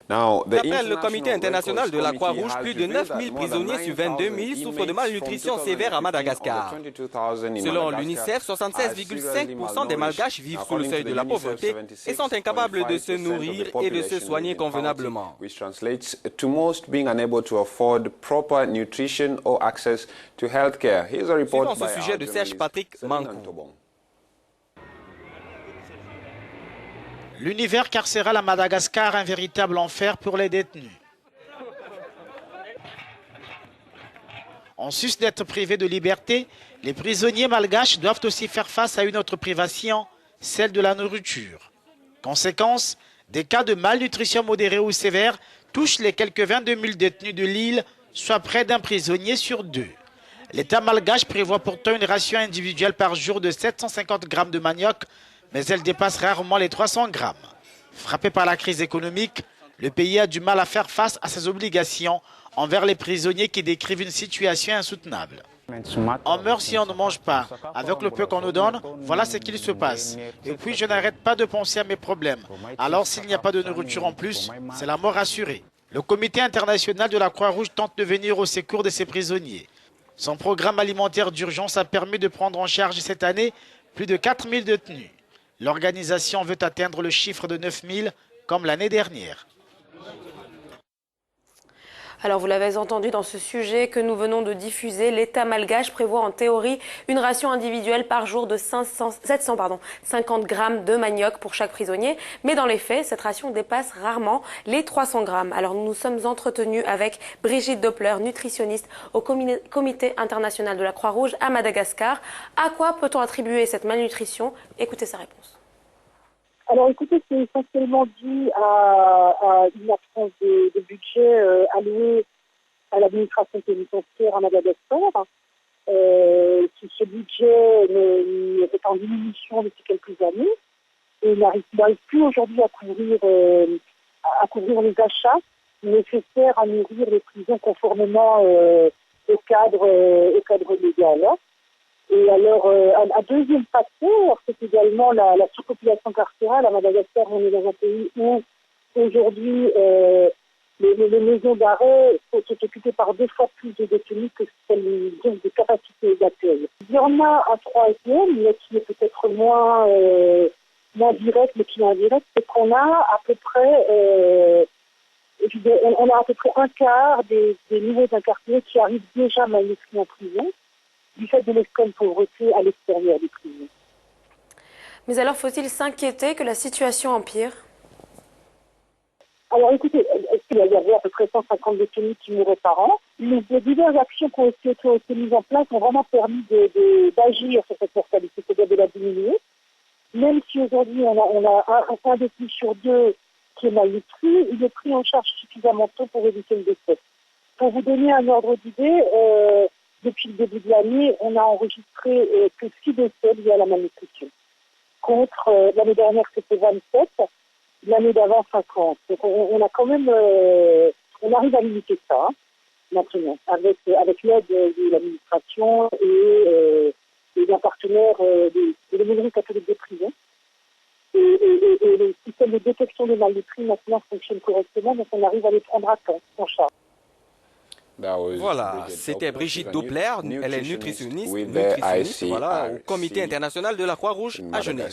D'après le Comité international de la Croix-Rouge, plus de 9 000 prisonniers sur 22 000 souffrent de malnutrition sévère à Madagascar. Selon l'UNICEF, 76,5% des Malgaches vivent sous le seuil de la pauvreté et sont incapables de se nourrir et de se soigner convenablement. Suivons ce sujet de Serge Patrick Mankou. L'univers carcéral à Madagascar, un véritable enfer pour les détenus. En sus d'être privés de liberté, les prisonniers malgaches doivent aussi faire face à une autre privation, celle de la nourriture. Conséquence, des cas de malnutrition modérée ou sévère touchent les quelques 22 000 détenus de l'île, soit près d'un prisonnier sur deux. L'État malgache prévoit pourtant une ration individuelle par jour de 750 grammes de manioc, mais elle dépasse rarement les 300 grammes. Frappé par la crise économique, le pays a du mal à faire face à ses obligations envers les prisonniers qui décrivent une situation insoutenable. On meurt si on ne mange pas. Avec le peu qu'on nous donne, voilà ce qu'il se passe. Et puis je n'arrête pas de penser à mes problèmes. Alors s'il n'y a pas de nourriture en plus, c'est la mort assurée. Le Comité international de la Croix-Rouge tente de venir au secours de ces prisonniers. Son programme alimentaire d'urgence a permis de prendre en charge cette année plus de 4 000 détenus. L'organisation veut atteindre le chiffre de 9 000 comme l'année dernière. Alors vous l'avez entendu dans ce sujet que nous venons de diffuser, l'État malgache prévoit en théorie une ration individuelle par jour de 750 grammes de manioc pour chaque prisonnier. Mais dans les faits, cette ration dépasse rarement les 300 grammes. Alors nous nous sommes entretenus avec Brigitte Doppler, nutritionniste au Comité international de la Croix-Rouge à Madagascar. À quoi peut-on attribuer cette malnutrition? Écoutez sa réponse. Alors écoutez, c'est essentiellement dû à une absence de budget alloué à l'administration pénitentiaire à Madagascar. Ce budget est en diminution depuis quelques années et n'arrive plus aujourd'hui à couvrir les achats nécessaires à nourrir les prisons conformément au cadre légal. Et alors, un deuxième facteur, c'est également la surpopulation carcérale. À Madagascar, on est dans un pays où, aujourd'hui, les maisons d'arrêt sont occupées par 2 fois plus de détenus que celles de capacité d'accueil. Il y en a un troisième, mais qui est peut-être moins direct, mais qui est indirect, c'est qu'on a à peu près... on a à peu près un quart des nouveaux incarcérés qui arrivent déjà malnutris en prison, du fait de l'extrême pauvreté à l'extérieur des prisons. Mais alors, faut-il s'inquiéter que la situation empire? Alors écoutez, il y avait à peu près 150 détenus qui mouraient par an. Les diverses actions qui ont été mises en place ont vraiment permis d'agir sur cette mortalité, c'est-à-dire de la diminuer. Même si aujourd'hui on a un détenu sur 2 qui est malnutri, il est pris en charge suffisamment tôt pour éviter le décès. Pour vous donner un ordre d'idée, depuis le début de l'année, on a enregistré que 6 décès liés à la malnutrition. Contre l'année dernière, c'était 27, l'année d'avant, 50. Donc on a quand même, on arrive à limiter ça maintenant, avec l'aide de l'administration et d'un partenaire de l'aumônerie catholique des prisons. Et le système de détection des malnutris maintenant fonctionne correctement, donc on arrive à les prendre à temps, en charge. Voilà, c'était Brigitte Doppler, elle est nutritionniste, au Comité international de la Croix-Rouge à Genève.